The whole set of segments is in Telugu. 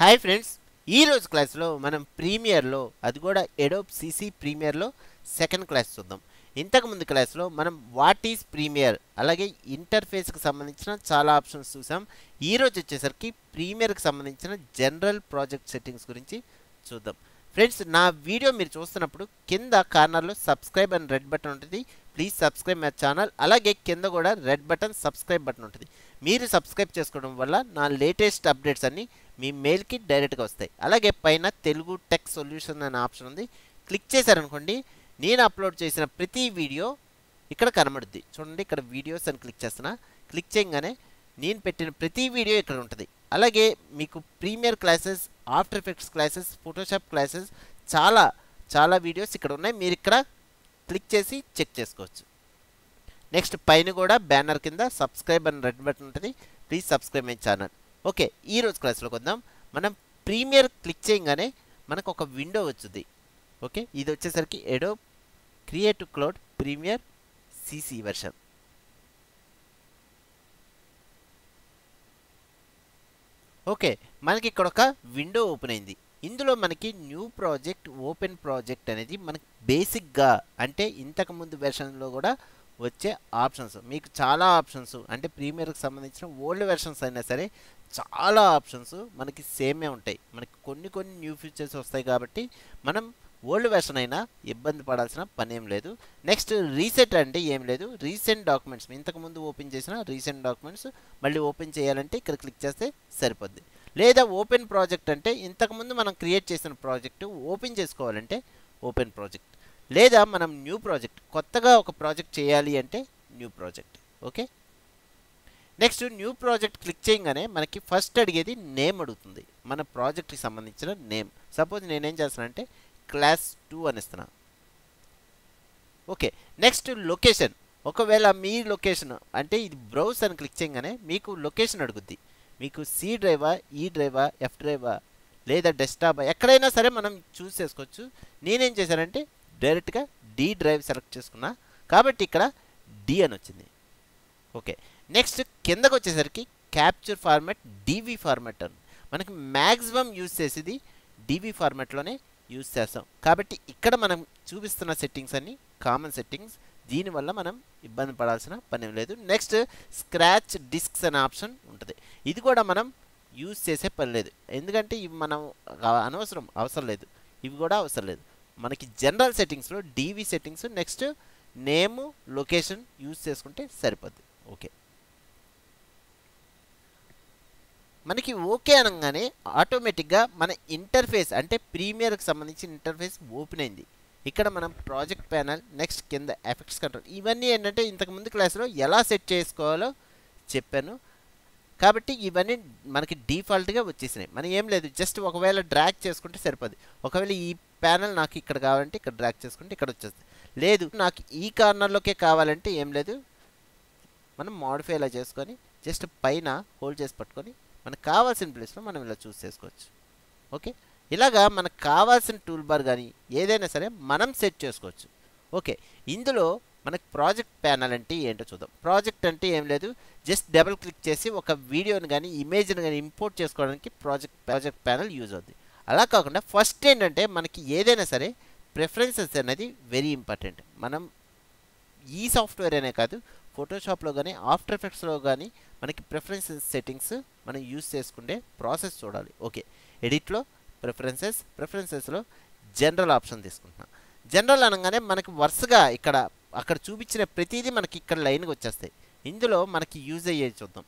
హాయ్ ఫ్రెండ్స్, ఈరోజు క్లాస్లో మనం ప్రీమియర్లో అది కూడా ఎడోబ్ సిసి ప్రీమియర్లో సెకండ్ క్లాస్ చూద్దాం. ఇంతకుముందు క్లాస్లో మనం వాట్ ఈజ్ ప్రీమియర్ అలాగే ఇంటర్ఫేస్కి సంబంధించిన చాలా ఆప్షన్స్ చూసాం. ఈరోజు వచ్చేసరికి ప్రీమియర్కి సంబంధించిన జనరల్ ప్రాజెక్ట్ సెట్టింగ్స్ గురించి చూద్దాం. ఫ్రెండ్స్, నా వీడియో మీరు చూస్తున్నప్పుడు కింద కార్నర్లో సబ్స్క్రైబ్ అని రెడ్ బటన్ ఉంటుంది. Please subscribe my channel. అలాగే కింద కూడా రెడ్ బటన్ సబ్స్క్రైబ్ బటన్ ఉంటుంది. మీరు సబ్స్క్రైబ్ చేసుకోవడం వల్ల నా లేటెస్ట్ అప్డేట్స్ అన్నీ మీ మెయిల్కి డైరెక్ట్గా వస్తాయి. అలాగే పైన తెలుగు టెక్ సొల్యూషన్ అనే ఆప్షన్ ఉంది. క్లిక్ చేశారనుకోండి, నేను అప్లోడ్ చేసిన ప్రతి వీడియో ఇక్కడ కనబడుద్ది. చూడండి, ఇక్కడ వీడియోస్ అని క్లిక్ చేస్తున్నా. క్లిక్ చేయగానే నేను పెట్టిన ప్రతి వీడియో ఇక్కడ ఉంటుంది. అలాగే మీకు premiere classes, after effects classes, Photoshop classes చాలా వీడియోస్ ఇక్కడ ఉన్నాయి. మీరు ఇక్కడ క్లిక్ చేసి చెక్ చేసుకోవచ్చు. నెక్స్ట్ పైన కూడా బ్యానర్ కింద సబ్స్క్రైబ్ అని రెడ్ బటన్ ఉంటుంది. Please subscribe my channel. Okay, ఈరోజు క్లాస్లోకి వద్దాం. మనం ప్రీమియర్ క్లిక్ చేయగానే మనకు ఒక విండో వచ్చింది. ఓకే, ఇది వచ్చేసరికి Adobe Creative Cloud Premiere CC version. Okay, మనకి ఇక్కడ ఒక విండో ఓపెన్ అయింది. ఇందులో మనకి న్యూ ప్రాజెక్ట్, ఓపెన్ ప్రాజెక్ట్ అనేది మనకి బేసిక్గా అంటే ఇంతకుముందు వెర్షన్లో కూడా వచ్చే ఆప్షన్స్. మీకు చాలా ఆప్షన్స్ అంటే ప్రీమియర్కి సంబంధించిన ఓల్డ్ వెర్షన్స్ అయినా సరే చాలా ఆప్షన్స్ మనకి సేమే ఉంటాయి. మనకి కొన్ని న్యూ ఫీచర్స్ వస్తాయి కాబట్టి మనం ఓల్డ్ వెర్షన్ అయినా ఇబ్బంది పడాల్సిన పని ఏం లేదు. నెక్స్ట్ రీసెట్ అంటే ఏం లేదు, రీసెంట్ డాక్యుమెంట్స్ ఇంతకుముందు ఓపెన్ చేసిన రీసెంట్ డాక్యుమెంట్స్ మళ్ళీ ఓపెన్ చేయాలంటే ఇక్కడ క్లిక్ చేస్తే సరిపోద్ది. లేదా ఓపెన్ ప్రాజెక్ట్ అంటే ఇంతకుముందు మనం క్రియేట్ చేసిన ప్రాజెక్టు ఓపెన్ చేసుకోవాలంటే ఓపెన్ ప్రాజెక్ట్. లేదా మనం న్యూ ప్రాజెక్ట్ కొత్తగా ఒక ప్రాజెక్ట్ చేయాలి అంటే new project. Okay, next new project click చేయగానే మనకి ఫస్ట్ అడిగేది నేమ్ అడుగుతుంది, మన ప్రాజెక్ట్కి సంబంధించిన నేమ్. సపోజ్ నేనేం చేస్తానంటే క్లాస్ 2 అని ఇస్తున్నా. Okay, next location. ఒకవేళ మీ లొకేషన్ అంటే ఇది బ్రౌజ్ అని క్లిక్ చేయగానే మీకు లొకేషన్ అడుగుద్ది. మీకు సి డ్రైవా, ఈ డ్రైవా, ఎఫ్ డ్రైవా లేదా డెస్క్టాప్ ఎక్కడైనా సరే మనం చూస్ చేసుకోవచ్చు. నేనేం చేశానంటే డైరెక్ట్గా డి డ్రైవ్ సెలెక్ట్ చేసుకున్నా కాబట్టి ఇక్కడ డి అని వచ్చింది. ఓకే, నెక్స్ట్ కిందకు వచ్చేసరికి క్యాప్చర్ ఫార్మాట్ డివి ఫార్మాట్ అని మనకి మ్యాక్సిమం యూజ్ చేసేది డివి ఫార్మాట్లోనే యూజ్ చేస్తాం. కాబట్టి ఇక్కడ మనం చూపిస్తున్న సెట్టింగ్స్ అన్నీ కామన్ సెట్టింగ్స్. దీనివల్ల మనం ఇబ్బంది పడాల్సిన పని లేదు. నెక్స్ట్ స్క్రాచ్ డిస్క్స్ అనే ఆప్షన్ ఉంటుంది. ఇది కూడా మనం యూజ్ చేసే పని లేదు, ఎందుకంటే ఇవి మనం అవసరం లేదు. ఇవి కూడా అవసరం లేదు. మనకి జనరల్ సెట్టింగ్స్లో డివి settings, next name, location use చేసుకుంటే సరిపోద్ది. ఓకే, మనకి ఓకే అనగానే ఆటోమేటిక్గా మన ఇంటర్ఫేస్ అంటే ప్రీమియర్కి సంబంధించిన ఇంటర్ఫేస్ ఓపెన్ అయింది. ఇక్కడ మనం ప్రాజెక్ట్ ప్యానల్, నెక్స్ట్ కింద ఎఫెక్ట్స్ కంట్రోల్, ఇవన్నీ ఏంటంటే ఇంతకుముందు క్లాస్లో ఎలా సెట్ చేసుకోవాలో చెప్పాను. కాబట్టి ఇవన్నీ మనకి డిఫాల్ట్గా వచ్చేసినాయి. మనం ఏం లేదు, జస్ట్ ఒకవేళ డ్రాగ్ చేసుకుంటే సరిపోద్ది. ఒకవేళ ఈ ప్యానల్ నాకు ఇక్కడ కావాలంటే ఇక్కడ డ్రాగ్ చేసుకుంటే ఇక్కడ వచ్చేస్తుంది. లేదు నాకు ఈ కార్నర్లోకే కావాలంటే ఏం లేదు, మనం మాడిఫై ఇలా చేసుకొని జస్ట్ పైన హోల్డ్ చేసి పట్టుకొని మనకు కావాల్సిన ప్లేస్లో మనం ఇలా చూస్ చేసుకోవచ్చు. ఓకే, ఇలాగా మనకు కావాల్సిన టూల్ బార్ కానీ ఏదైనా సరే మనం సెట్ చేసుకోవచ్చు. ఓకే, ఇందులో మనకు ప్రాజెక్ట్ ప్యానల్ అంటే ఏంటో చూద్దాం. ప్రాజెక్ట్ అంటే ఏం లేదు, జస్ట్ డబుల్ క్లిక్ చేసి ఒక వీడియోని కానీ ఇమేజ్ని కానీ ఇంపోర్ట్ చేసుకోవడానికి ప్రాజెక్ట్ ప్యానల్ యూజ్ అవుతుంది. అలా కాకుండా ఫస్ట్ ఏంటంటే మనకి ఏదైనా సరే ప్రిఫరెన్సెస్ అనేది వెరీ ఇంపార్టెంట్. మనం ఈ సాఫ్ట్వేర్ అనే కాదు, ఫోటోషాప్లో కానీ ఆఫ్టర్ ఎఫెక్ట్స్లో కానీ మనకి ప్రిఫరెన్సెస్ సెట్టింగ్స్ మనం యూజ్ చేసుకుంటే ప్రాసెస్ చూడాలి. ఓకే, ఎడిట్లో ప్రిఫరెన్సెస్లో జనరల్ ఆప్షన్ తీసుకుంటున్నాం. జనరల్ అనగానే మనకి వరుసగా అక్కడ చూపించిన ప్రతిదీ మనకి ఇక్కడ లైన్గా వచ్చేస్తాయి. ఇందులో మనకి యూజ్ అయ్యేది చూద్దాం.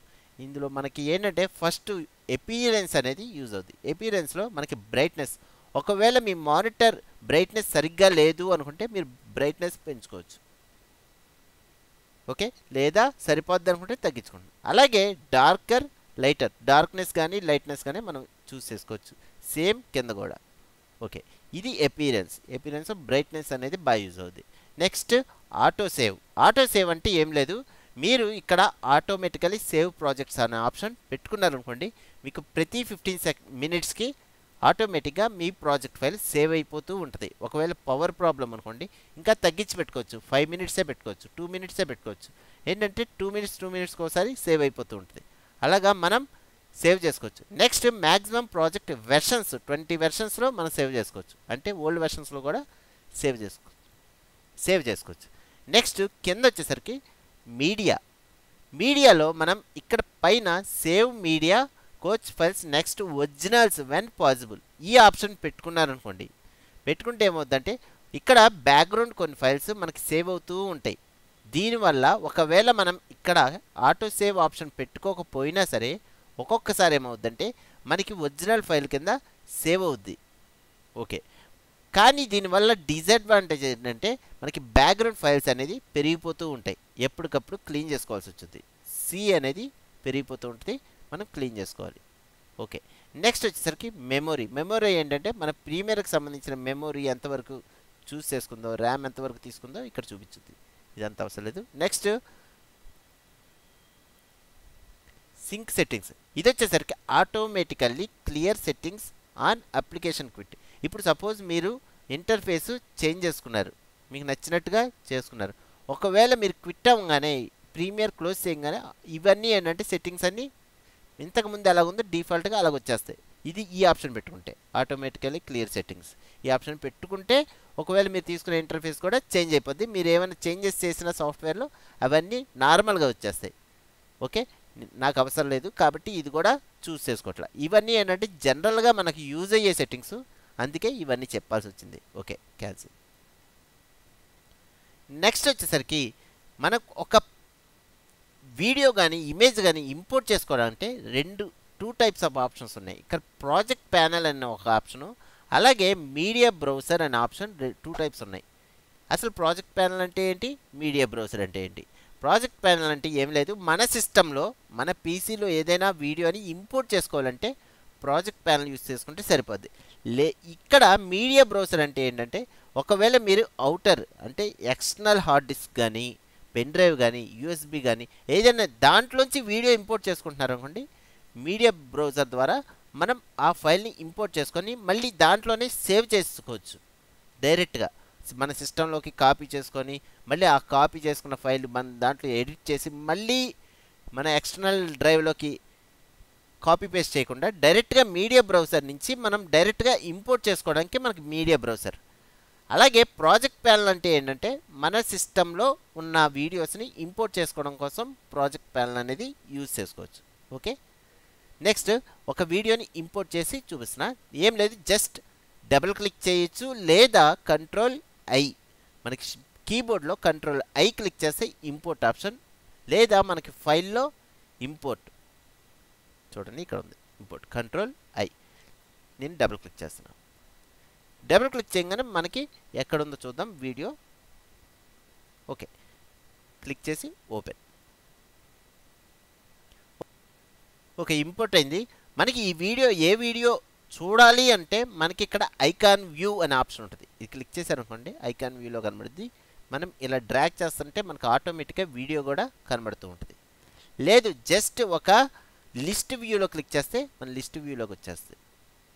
ఇందులో మనకి ఏంటంటే ఫస్ట్ ఎపీరియన్స్ అనేది యూజ్ అవుతుంది. ఎపీరియన్స్లో మనకి బ్రైట్నెస్, ఒకవేళ మీ మానిటర్ బ్రైట్నెస్ సరిగ్గా లేదు అనుకుంటే మీరు బ్రైట్నెస్ పెంచుకోవచ్చు. ఓకే, లేదా సరిపోద్ది అనుకుంటే తగ్గించుకోండి. అలాగే డార్కర్, లైటర్, డార్క్నెస్ కానీ లైట్నెస్ కానీ మనం చూస్ చేసుకోవచ్చు. సేమ్ కింద కూడా. ఓకే, ఇది ఎపీరియన్స్ బ్రైట్నెస్ అనేది బాగా యూజ్ అవుతుంది. నెక్స్ట్ ఆటో సేవ్ అంటే ఏం లేదు, మీరు ఇక్కడ ఆటోమేటికలీ సేవ్ ప్రాజెక్ట్స్ అనే ఆప్షన్ పెట్టుకున్నారనుకోండి, మీకు ప్రతి 15 మినిట్స్కి ఆటోమేటిక్గా మీ ప్రాజెక్ట్ ఫైల్ సేవ్ అయిపోతూ ఉంటుంది. ఒకవేళ పవర్ ప్రాబ్లం అనుకోండి, ఇంకా తగ్గించి పెట్టుకోవచ్చు, 5 మినిట్సే పెట్టుకోవచ్చు, 2 మినిట్సే పెట్టుకోవచ్చు. ఏంటంటే 2 మినిట్స్కి ఒకసారి సేవ్ అయిపోతూ ఉంటుంది. అలాగా మనం సేవ్ చేసుకోవచ్చు. నెక్స్ట్ మ్యాక్సిమం ప్రాజెక్ట్ వెర్షన్స్ 20 వెర్షన్స్లో మనం సేవ్ చేసుకోవచ్చు, అంటే ఓల్డ్ వెర్షన్స్లో కూడా సేవ్ చేసుకోవచ్చు. నెక్స్ట్ కింద వచ్చేసరికి మీడియాలో మనం ఇక్కడ పైన save media coach files next originals when possible ఈ ఆప్షన్ పెట్టుకున్నారనుకోండి, పెట్టుకుంటే ఏమవుతుందంటే ఇక్కడ బ్యాక్గ్రౌండ్ కొన్ని ఫైల్స్ మనకి సేవ్ అవుతూ ఉంటాయి. దీనివల్ల ఒకవేళ మనం ఇక్కడ ఆటో సేవ్ ఆప్షన్ పెట్టుకోకపోయినా సరే ఒక్కొక్కసారి ఏమవుద్దంటే మనకి ఒరిజినల్ ఫైల్ కింద సేవ్ అవుద్ది. ఓకే, కానీ దీనివల్ల డిసడ్వాంటేజ్ ఏంటంటే మనకి బ్యాక్గ్రౌండ్ ఫైల్స్ అనేది పెరిగిపోతూ ఉంటాయి, ఎప్పటికప్పుడు క్లీన్ చేసుకోవాల్సి వచ్చింది. అనేది పెరిగిపోతూ ఉంటుంది, మనం క్లీన్ చేసుకోవాలి. ఓకే, నెక్స్ట్ వచ్చేసరికి మెమొరీ ఏంటంటే మన ప్రీమియర్కి సంబంధించిన మెమొరీ ఎంతవరకు చూస్ చేసుకుందో, ర్యామ్ ఎంతవరకు తీసుకుందో ఇక్కడ చూపించుద్ది. ఇదంతా అవసరం లేదు. నెక్స్ట్ సింక్ సెట్టింగ్స్, ఇది వచ్చేసరికి automatically clear settings on application quit. ఇప్పుడు సపోజ్ మీరు ఇంటర్ఫేస్ చేంజ్ చేసుకున్నారు, మీకు నచ్చినట్టుగా చేసుకున్నారు. ఒకవేళ మీరు క్విట్ అవ్వగానే ప్రీమియర్ క్లోజ్ చేయగానే ఇవన్నీ ఏంటంటే సెట్టింగ్స్ అన్నీ ఇంతకుముందు ఎలా ఉందో డిఫాల్ట్గా అలాగ వచ్చేస్తాయి. ఇది ఈ ఆప్షన్ పెట్టుకుంటే ఆటోమేటికల్లీ క్లియర్ సెట్టింగ్స్ ఈ ఆప్షన్ పెట్టుకుంటే ఒకవేళ మీరు తీసుకునే ఇంటర్ఫేస్ కూడా చేంజ్ అయిపోద్ది. మీరు ఏమైనా చేంజెస్ చేసిన సాఫ్ట్వేర్లో అవన్నీ నార్మల్గా వచ్చేస్తాయి. ఓకే, నాకు అవసరం లేదు కాబట్టి ఇది కూడా చూస్ చేసుకోవట్లా. ఇవన్నీ ఏంటంటే జనరల్గా మనకి యూజ్ అయ్యే సెట్టింగ్స్, అందుకే ఇవన్నీ చెప్పాల్సి వచ్చింది. Okay, cancel. నెక్స్ట్ వచ్చేసరికి మనకు ఒక వీడియో కానీ ఇమేజ్ కానీ ఇంపోర్ట్ చేసుకోవాలంటే టూ టైప్స్ ఆఫ్ ఆప్షన్స్ ఉన్నాయి. ఇక్కడ ప్రాజెక్ట్ ప్యానెల్ అనే ఒక ఆప్షను, అలాగే మీడియా బ్రౌజర్ అనే ఆప్షన్ 2 టైప్స్ ఉన్నాయి. అసలు ప్రాజెక్ట్ ప్యానెల్ అంటే ఏంటి, మీడియా బ్రౌజర్ అంటే ఏంటి? ప్రాజెక్ట్ ప్యానెల్ అంటే ఏం లేదు, మన సిస్టంలో మన పీసీలో ఏదైనా వీడియోని ఇంపోర్ట్ చేసుకోవాలంటే ప్రాజెక్ట్ ప్యానెల్ యూస్ చేసుకుంటే సరిపోద్ది. ఇక్కడ మీడియా బ్రౌజర్ అంటే ఏంటంటే ఒకవేళ మీరు అవుటర్ అంటే ఎక్స్టర్నల్ హార్డ్ డిస్క్ కానీ పెన్ డ్రైవ్ కానీ యూఎస్బి కానీ ఏదైనా దాంట్లోంచి వీడియో ఇంపోర్ట్ చేసుకుంటున్నారు అనుకోండి, మీడియా బ్రౌజర్ ద్వారా మనం ఆ ఫైల్ని ఇంపోర్ట్ చేసుకొని మళ్ళీ దాంట్లోనే సేవ్ చేసుకోవచ్చు. డైరెక్ట్గా మన సిస్టంలోకి కాపీ చేసుకొని మళ్ళీ ఆ కాపీ చేసుకున్న ఫైల్ మన దాంట్లో ఎడిట్ చేసి మళ్ళీ మన ఎక్స్టర్నల్ డ్రైవ్లోకి కాపీ పేస్ట్ చేయకుండా డైరెక్ట్గా మీడియా బ్రౌజర్ నుంచి మనం డైరెక్ట్గా ఇంపోర్ట్ చేసుకోవడానికి మనకి మీడియా బ్రౌజర్. అలాగే ప్రాజెక్ట్ ప్యానెల్ అంటే ఏంటంటే మన సిస్టంలో ఉన్న వీడియోస్ని ఇంపోర్ట్ చేసుకోవడం కోసం ప్రాజెక్ట్ ప్యానెల్ అనేది యూజ్ చేసుకోవచ్చు. ఓకే, నెక్స్ట్ ఒక వీడియోని ఇంపోర్ట్ చేసి చూపిస్తున్నా. ఏం లేదు, జస్ట్ డబుల్ క్లిక్ చేయొచ్చు లేదా Ctrl+I, మనకి కీబోర్డ్లో Ctrl+I క్లిక్ చేస్తే ఇంపోర్ట్ ఆప్షన్, లేదా మనకి ఫైల్లో ఇంపోర్ట్ చూడండి ఇక్కడ ఉంది ఇంపోర్ట్ Ctrl+I. నేను డబుల్ క్లిక్ చేస్తున్నాను. డబుల్ క్లిక్ చేయగానే మనకి ఎక్కడ ఉందో చూద్దాం వీడియో. ఓకే, క్లిక్ చేసి ఓపెన్. ఓకే, ఇంపోర్ట్ అయింది. మనకి ఈ వీడియో ఏ వీడియో చూడాలి అంటే మనకి ఇక్కడ ఐకాన్ వ్యూ అనే ఆప్షన్ ఉంటుంది. ఇది క్లిక్ చేశారనుకోండి ఐకాన్ వ్యూలో కనబడుతుంది. మనం ఇలా డ్రాగ్ చేస్తుంటే మనకు ఆటోమేటిక్గా వీడియో కూడా కనబడుతూ ఉంటుంది. లేదు, జస్ట్ ఒక లిస్ట్ వ్యూలో క్లిక్ చేస్తే మన లిస్ట్ వ్యూలోకి వచ్చేస్తుంది.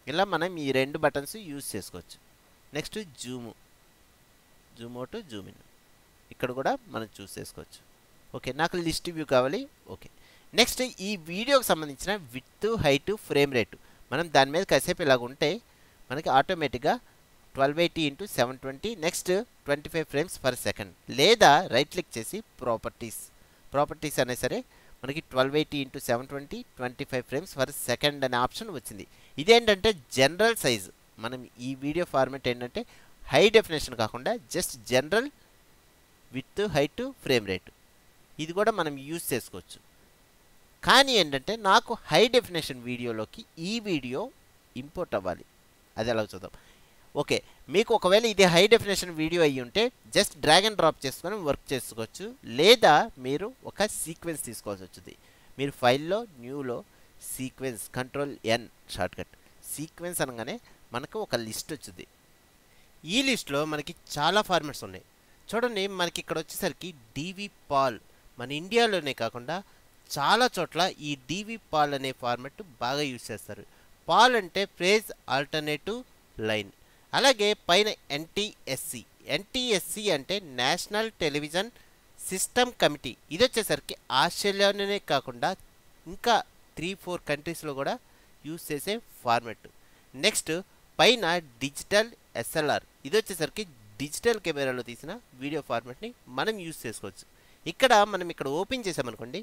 ఇలా మనం ఈ 2 బటన్స్ యూజ్ చేసుకోవచ్చు. Next Zoom out, Zoom in ఇక్కడ కూడా మనం చూస్ చేసుకోవచ్చు. ఓకే, నాకు లిస్ట్ వ్యూ కావాలి. ఓకే, నెక్స్ట్ ఈ వీడియోకి సంబంధించిన విడ్త్, హైట్, ఫ్రేమ్ రేటు మనం దాని మీద కాసేపు ఇలాగ ఉంటే మనకి ఆటోమేటిక్గా 1280x720 next 25 frames per second, లేదా రైట్ క్లిక్ చేసి ప్రాపర్టీస్ అనే సరే మనకి 1280x720 25 ఫ్రేమ్స్ పర్ సెకండ్ అనే ఆప్షన్ వచ్చింది. ఇదేంటంటే జనరల్ సైజ్. మనం ఈ వీడియో ఫార్మాట్ ఏంటంటే హై డెఫినేషన్ కాకుండా just general with height frame rate, ఇది కూడా మనం యూజ్ చేసుకోవచ్చు. కానీ ఏంటంటే నాకు హై డెఫినేషన్ వీడియోలోకి ఈ వీడియో ఇంపోర్ట్ అవ్వాలి, అది ఎలా చూద్దాం. ఓకే, మీకు ఒకవేళ ఇది హై డెఫినేషన్ వీడియో అయ్యి ఉంటే జస్ట్ డ్రాగ్ అండ్ డ్రాప్ చేసుకొని వర్క్ చేసుకోవచ్చు, లేదా మీరు ఒక సీక్వెన్స్ తీసుకోవాల్సి వచ్చింది. మీరు ఫైల్లో న్యూలో సీక్వెన్స్ Ctrl+N షార్ట్కట్, సీక్వెన్స్ అనగానే మనకు ఒక లిస్ట్ వచ్చింది. ఈ లిస్ట్లో మనకి చాలా ఫార్మాట్స్ ఉన్నాయి. చూడండి, మనకి ఇక్కడ వచ్చేసరికి డివి పాల్, మన ఇండియాలోనే కాకుండా చాలా చోట్ల ఈ డివి పాల్ అనే ఫార్మాట్ బాగా యూజ్ చేస్తారు. పాల్ అంటే ప్రేజ్ ఆల్టర్నేటివ్ లైన్. అలాగే పైన ఎన్టీఎస్సి అంటే నేషనల్ టెలివిజన్ సిస్టమ్ కమిటీ. ఇది వచ్చేసరికి ఆస్ట్రేలియాలోనే కాకుండా ఇంకా 3-4 కంట్రీస్లో కూడా యూస్ చేసే ఫార్మెట్. నెక్స్ట్ పైన డిజిటల్ ఎస్ఎల్ఆర్, ఇది వచ్చేసరికి డిజిటల్ కెమెరాలో తీసిన వీడియో ఫార్మెట్ని మనం యూస్ చేసుకోవచ్చు. ఇక్కడ మనం ఇక్కడ ఓపెన్ చేసామనుకోండి,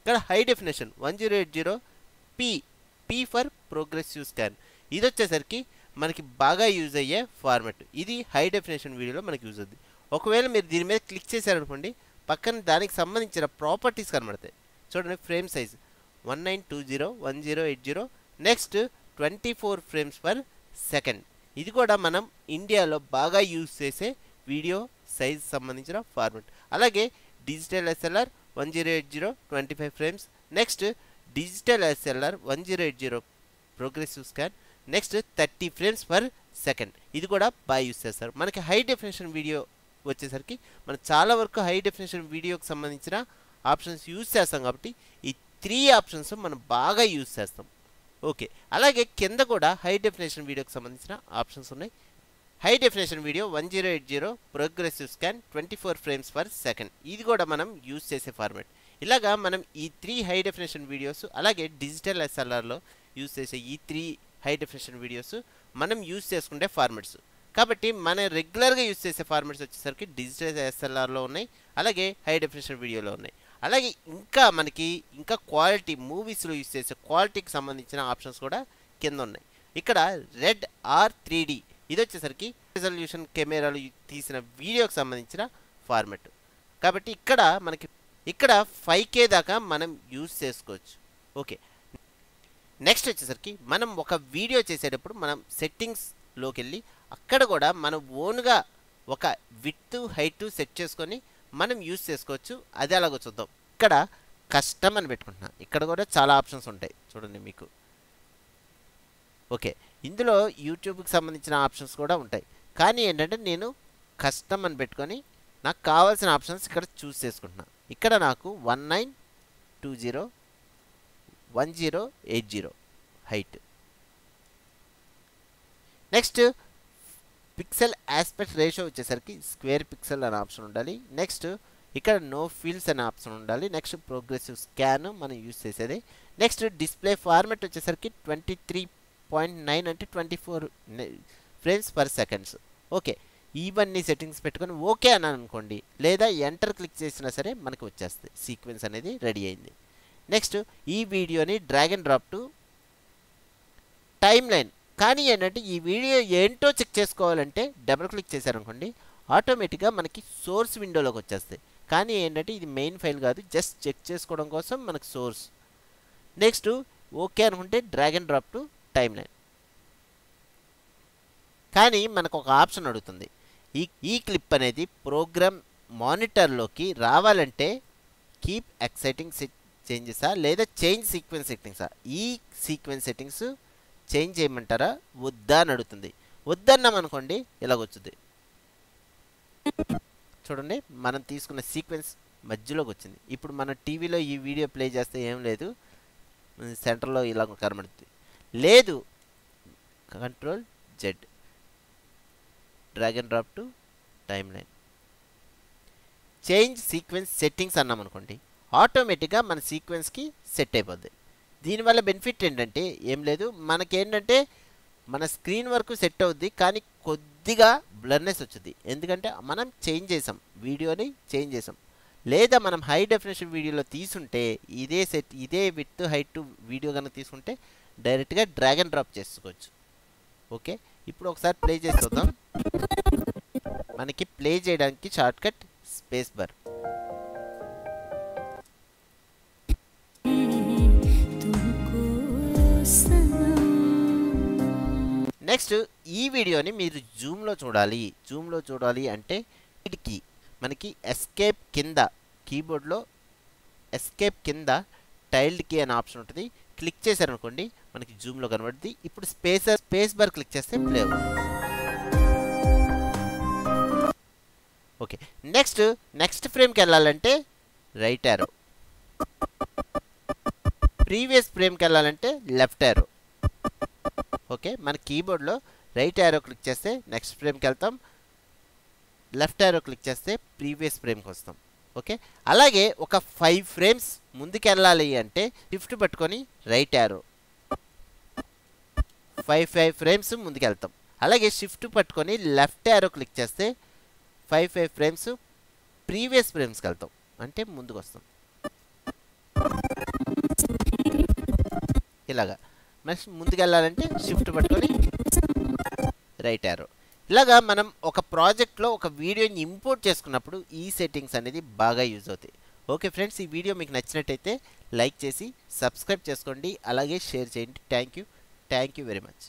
ఇక్కడ high definition 1080p for progressive scan, ఇది వచ్చేసరికి మనకి బాగా యూజ్ అయ్యే ఫార్మెట్. ఇది హై డెఫినేషన్ వీడియోలో మనకి యూజ్ అవుతుంది. ఒకవేళ మీరు దీని మీద క్లిక్ చేశారనుకోండి, పక్కన దానికి సంబంధించిన ప్రాపర్టీస్ కనబడతాయి. చూడండి, frame size 1920 1080, next 24 frames per second. ఇది కూడా మనం ఇండియాలో బాగా యూజ్ చేసే వీడియో సైజ్ సంబంధించిన ఫార్మెట్. అలాగే digital SLR 1080 25 frames, next digital SLR 1080 progressive scan, next 30 frames per second. ఇది కూడా బాగా యూజ్ చేస్తారు. మనకి హై డెఫినేషన్ వీడియో వచ్చేసరికి మనం చాలా వరకు హై డెఫినేషన్ వీడియోకి సంబంధించిన ఆప్షన్స్ యూజ్ చేస్తాం కాబట్టి ఈ 3 ఆప్షన్స్ మనం బాగా యూజ్ చేస్తాం. ఓకే, అలాగే కింద కూడా హై డెఫినేషన్ వీడియోకి సంబంధించిన ఆప్షన్స్ ఉన్నాయి. High definition video 1080 progressive scan 24 frames per second, ఇది కూడా మనం యూజ్ చేసే ఫార్మాట్. ఇలాగా మనం ఈ 3 హై డెఫినేషన్ వీడియోస్, అలాగే డిజిటల్ ఎస్ఎల్ఆర్లో యూజ్ చేసే ఈ 3 హై డెఫినేషన్ వీడియోస్ మనం యూజ్ చేసుకునే ఫార్మాట్స్. కాబట్టి మన రెగ్యులర్గా యూజ్ చేసే ఫార్మాట్స్ వచ్చేసరికి డిజిటల్ ఎస్ఎల్ఆర్లో ఉన్నాయి, అలాగే హై డెఫినేషన్ వీడియోలో ఉన్నాయి. అలాగే ఇంకా క్వాలిటీ మూవీస్లో యూజ్ చేసే క్వాలిటీకి సంబంధించిన ఆప్షన్స్ కూడా కింద ఉన్నాయి. ఇక్కడ రెడ్ ఆర్ 3D, ఇది వచ్చేసరికి రిజల్యూషన్ కెమెరాలు తీసిన వీడియోకి సంబంధించిన ఫార్మాట్. కాబట్టి ఇక్కడ 5K దాకా మనం యూజ్ చేసుకోవచ్చు. ఓకే, నెక్స్ట్ వచ్చేసరికి మనం ఒక వీడియో చేసేటప్పుడు మనం సెట్టింగ్స్లోకి వెళ్ళి అక్కడ కూడా మనం ఓన్గా ఒక విడ్త్ హైట్ సెట్ చేసుకొని మనం యూజ్ చేసుకోవచ్చు. అది అలాగో చూద్దాం. ఇక్కడ కస్టమ్ అని పెట్టుకుంటున్నాను. ఇక్కడ కూడా చాలా ఆప్షన్స్ ఉంటాయి చూడండి మీకు. ఓకే, ఇందులో యూట్యూబ్కి సంబంధించిన ఆప్షన్స్ కూడా ఉంటాయి. కానీ ఏంటంటే నేను కస్టమ్ అని పెట్టుకొని నాకు కావాల్సిన ఆప్షన్స్ ఇక్కడ చూస్ చేసుకుంటున్నాను. ఇక్కడ నాకు 1920 1080 height, next pixel aspect ratio వచ్చేసరికి స్క్వేర్ పిక్సెల్ అనే ఆప్షన్ ఉండాలి. నెక్స్ట్ ఇక్కడ నో ఫీల్స్ అనే ఆప్షన్ ఉండాలి. నెక్స్ట్ ప్రోగ్రెసివ్ స్కాన్ మనం యూజ్ చేసేది. నెక్స్ట్ డిస్ప్లే ఫార్మాట్ వచ్చేసరికి 23.9 అంటే 24 frames per second. ఓకే, ఇవన్నీ సెట్టింగ్స్ పెట్టుకొని ఓకే అని అనుకోండి, లేదా ఎంటర్ క్లిక్ చేసినా సరే మనకి వచ్చేస్తుంది. సీక్వెన్స్ అనేది రెడీ అయింది. నెక్స్ట్ ఈ వీడియోని drag and drop to time line. కానీ ఏంటంటే ఈ వీడియో ఏంటో చెక్ చేసుకోవాలంటే డబుల్ క్లిక్ చేశారనుకోండి, ఆటోమేటిక్గా మనకి సోర్స్ విండోలోకి వచ్చేస్తాయి. కానీ ఏంటంటే ఇది మెయిన్ ఫైల్ కాదు, జస్ట్ చెక్ చేసుకోవడం కోసం మనకు సోర్స్. నెక్స్ట్ ఓకే అనుకుంటే drag and drop to time line. కానీ మనకు ఒక ఆప్షన్ అడుగుతుంది, ఈ క్లిప్ అనేది ప్రోగ్రామ్ మానిటర్లోకి రావాలంటే కీప్ ఎక్సైటింగ్ చేంజెసా లేదా చేంజ్ సీక్వెన్స్ సెట్టింగ్సా, ఈ సీక్వెన్స్ సెట్టింగ్స్ చేంజ్ చేయమంటారా వద్దా అని అడుగుతుంది. వద్దన్నాం అనుకోండి ఇలాగొచ్చుద్ది. చూడండి, మనం తీసుకున్న సీక్వెన్స్ మధ్యలోకి వచ్చింది. ఇప్పుడు మన టీవీలో ఈ వీడియో ప్లే చేస్తే ఏం లేదు, సెంటర్లో ఇలా కనబడుతుంది. లేదు, Ctrl+Z drag and drop to time line. Change sequence settings అన్నాం అనుకోండి, ఆటోమేటిక్గా మన సీక్వెన్స్కి సెట్ అయిపోద్ది. దీనివల్ల బెనిఫిట్ ఏంటంటే ఏం లేదు, మనకేంటంటే మన స్క్రీన్ వరకు సెట్ అవుద్ది, కానీ కొద్దిగా బ్లర్నెస్ వచ్చింది. ఎందుకంటే మనం చేంజ్ చేసాం, వీడియోని చేంజ్ చేసాం. లేదా మనం హై డెఫినేషన్ వీడియోలో తీసుంటే ఇదే విత్ హైట్ వీడియో కనుక తీసుకుంటే డైరెక్ట్గా డ్రాగ్ అండ్ డ్రాప్ చేసుకోవచ్చు. ఓకే, ఇప్పుడు ఒకసారి ప్లే చేసి చూద్దాం. మనకి ప్లే చేయడానికి short cut space bar. Next ఈ వీడియోని మీరు జూమ్లో చూడాలి అంటే వీటికి మనకి ఎస్కేప్ కింద కీబోర్డ్లో ఎస్కేప్ కింద టైల్డ్ కీ అనే ఆప్షన్ ఉంటుంది. క్లిక్ చేశారనుకోండి మనకి జూమ్లో కనబడుతుంది. ఇప్పుడు స్పేస్ బార్ క్లిక్ చేస్తే ప్లే అవుతుంది. ఓకే, నెక్స్ట్ ఫ్రేమ్కి వెళ్ళాలంటే రైట్ యారో, ప్రీవియస్ ఫ్రేమ్కి వెళ్ళాలంటే లెఫ్ట్ యారో. ఓకే, మన కీబోర్డ్లో రైట్ యారో క్లిక్ చేస్తే నెక్స్ట్ ఫ్రేమ్కి వెళ్తాం, లెఫ్ట్ యారో క్లిక్ చేస్తే ప్రీవియస్ ఫ్రేమ్కి వస్తాం. ఓకే, అలాగే ఒక 5 ఫ్రేమ్స్ ముందుకెళ్ళాలి అంటే షిఫ్ట్ పట్టుకొని రైట్ యారో 5 ఫ్రేమ్స్ ముందుకెళ్తాం. అలాగే షిఫ్ట్ పట్టుకొని లెఫ్ట్ యారో క్లిక్ చేస్తే 5 ఫ్రేమ్స్ ప్రీవియస్ ఫ్రేమ్స్కి వెళ్తాం, అంటే ముందుకు వస్తాం. ఇలాగా నెక్స్ట్ ముందుకెళ్ళాలంటే షిఫ్ట్ పట్టుకొని రైట్ యారో. ఇలాగా మనం ఒక ప్రాజెక్ట్లో ఒక వీడియోని ఇంపోర్ట్ చేసుకున్నప్పుడు ఈ సెట్టింగ్స్ అనేది బాగా యూజ్ అవుతాయి. ఓకే ఫ్రెండ్స్, ఈ వీడియో మీకు నచ్చినట్టయితే లైక్ చేసి సబ్స్క్రైబ్ చేసుకోండి, అలాగే షేర్ చేయండి. Thank you very much.